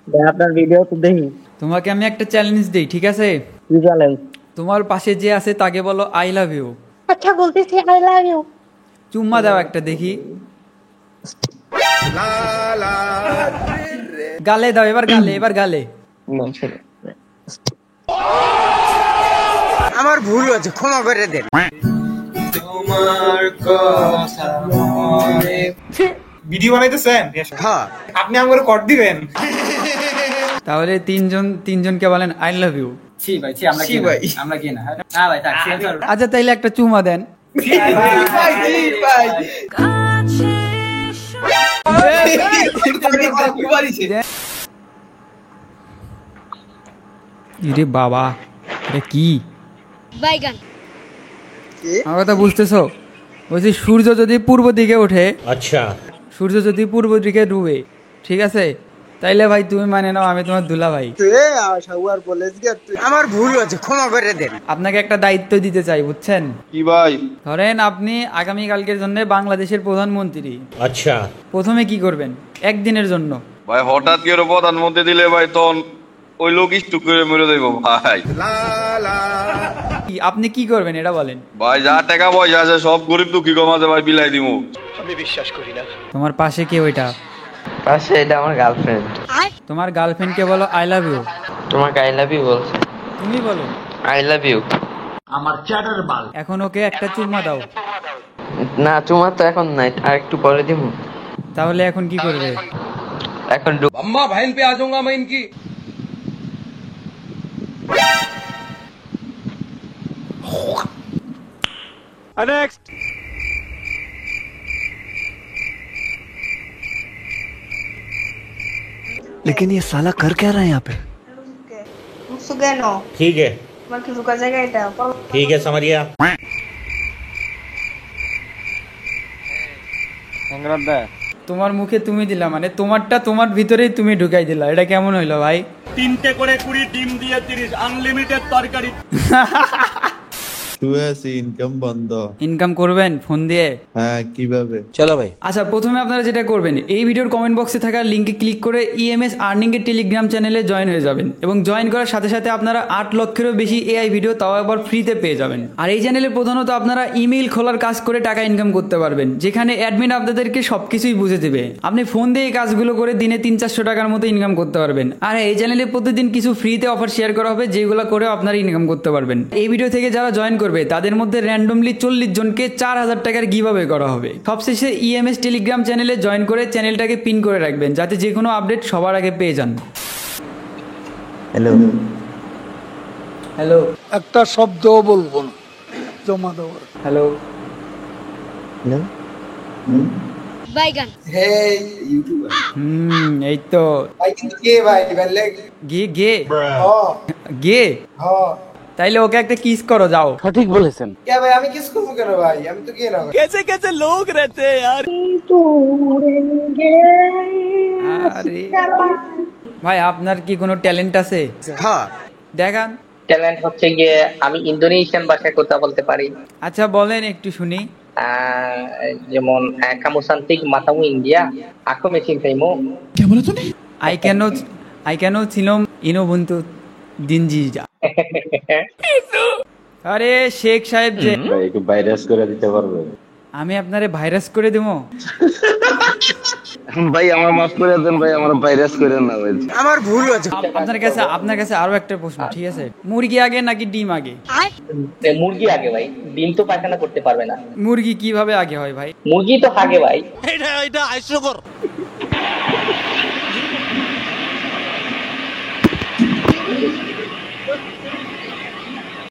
ভাই আপনার ভিডিও তো দেখি। তোমাকে আমি একটা চ্যালেঞ্জ দিই, ঠিক আছে? কি চ্যালেঞ্জ? তোমার পাশে যে আছে তাকে বলো আই লাভ ইউ। আচ্ছা বলতেছি আই লাভ ইউ। চুম্মা দাও একটা দেখি। গালে দাও, এবার গালে, এবার গালে। না ছেড়ে। আমার ভুল হয়েছে, ক্ষমা করে দেন। তোমার কথা মনে ভিডিও বানাইতেছেন? হ্যাঁ, আপনি আমাকে কর দিবেন? তাহলে তিনজনকে বলেন আই লাভ ইউ। ছি ভাই, ছি, আমরা ছি কি না, ভাই। আমরা কি না, না ভাই থাক, সেন্সর। আচ্ছা তাইলে একটা চুমা দেন। ইরে বাবা, এটা কি? বাইগান। আমার কথা বুঝতেছো? বলছি সূর্য যদি পূর্ব দিকে ওঠে, अच्छा সূর্য যদি পূর্ব দিকে ডুবে, ঠিক আছে, তাইলে ভাই তুমি মানে নাও আমি তোমার দুলা ভাই। আমার ভুল হয়েছে, ক্ষমা করে দেন। আপনাকে একটা দায়িত্ব দিতে চাই, বুঝছেন? কি ভাই? ধরেন আপনি আগামী কালকের জন্য বাংলাদেশের প্রধানমন্ত্রী। अच्छा প্রথমে কি করবেন একদিনের জন্য? ভাই হঠাৎ করে প্রধানমন্ত্রী দিলে ভাই তখন ওই লোক স্টুক করে মরে যাইব ভাই। আপনি কি করবেন এটা বলেন। ভাই যা টাকা পয়সা আছে সব গরিব দুঃখী কমাতে ভাই বিলাই দিমু। তোমার পাশে কে ওইটা? পাশে এটা আমার গার্লফ্রেন্ড। তোমার গার্লফ্রেন্ডকে বলো আই লাভ ইউ। তোমাকে আই লাভ ইউ বলছে। তুমি বলো আই লাভ ইউ। এখন ওকে একটা চুম্মা দাও। না চুমা তো এখন নাই, আর একটু পরে দিব। তাহলে এখন কি করবে? এখন अम्मा बहन पे आ जाऊंगा मैं इनकी। नेक्स्ट। लेकिन ये साला कर क्या रहा है यहाँ पे? সুগেনো ठीक है তোমার কি ঢোকার জায়গা এটা? ठीक है समझ गया তোমার মুখে তুমি দিলা মানে তোমারটা তোমার ভিতরেই তুমি ঢুকাই দিলা, এটা কেমন হইলো ভাই? 3টে করে 20 ডিম দিয়ে 30 আনলিমিটেড তরকারি। ইনকাম বন্ধ। ইনকাম করবেন ফোন দিয়ে? হ্যাঁ কিভাবে? चलो भाई আচ্ছা প্রথমে আপনারা যেটা করবেন, এই ভিডিওর কমেন্ট বক্সে থাকা লিঙ্কে ক্লিক করে ইএমএস আর্নিং এর টেলিগ্রাম চ্যানেলে জয়েন হয়ে যাবেন এবং জয়েন করার সাথে সাথে আপনারা 8 লক্ষেরও বেশি এআই ভিডিও তাও আবার ফ্রিতে পেয়ে যাবেন। আর এই চ্যানেলে প্রধানত আপনারা ইমেইল খোলার কাজ করে টাকা ইনকাম করতে পারবেন, যেখানে অ্যাডমিন আপনাদেরকে সবকিছুই বুঝে দেবে। আপনি ফোন দিয়ে এই কাজগুলো করে দিনে 300-400 টাকার মতো ইনকাম করতে পারবেন। আর এই চ্যানেলে প্রতিদিন কিছু ফ্রিতে অফার শেয়ার করা হবে, যেগুলো করে আপনারা ইনকাম করতে পারবেন। এই ভিডিও থেকে যারা জয়েন করবে তাদের মধ্যে র্যান্ডমলি 40 জনকে 4000 টাকার গিভঅ্যাওয়ে করা হবে। সবশেষে ইএমএস টেলিগ্রাম চ্যানেলে জয়েন করে চ্যানেলটাকে পিন করে রাখবেন, যাতে যে কোনো আপডেট সবার আগে পেয়ে যান। हेलो হ্যালো একটা শব্দ বলবো না, জমা দেওয়ার। হ্যালো हेलो বাইগান। এই তো ভাই কিন্তু কে ভাই বললে? গে গে হ্যাঁ গে হ্যাঁ। তাইলে ওকে একটা কিস করো, যাও। সঠিক বলেছেন। কে ভাই, আমি কিস করবো কেন ভাই? আমি তো কে না ভাই। कैसे कैसे लोग रहते हैं यार। আরে ভাই আপনার কি কোনো ট্যালেন্ট আছে? হ্যাঁ দেখান। ট্যালেন্ট হচ্ছে গিয়ে আমি ইন্দোনেশিয়ান ভাষায় কথা বলতে পারি। আচ্ছা বলেন একটু শুনি। যেমন kamu cantik matamu India, aku mencintaimu. I cannot ছিলাম ইনোবন্তু দিনজিজা। আরে শেখ সাহেব যে ভাই একটু ভাইরাস করে দিতে পারবেন? আমি আপনারে ভাইরাস করে দেবো? ভাই আমার মাফ করে দেন ভাই, আমার ভাইরাস করে না ভাই। আমার ভুল হয়েছে। আপনার কাছে আরো একটা প্রশ্ন, ঠিক আছে? মুরগি আগে নাকি ডিম আগে? মুরগি আগে ভাই, ডিম তো পায়খানা করতে পারবে না। মুরগি কিভাবে আগে হয় ভাই? মুরগি তো আগে ভাই। এটা হাস্যকর।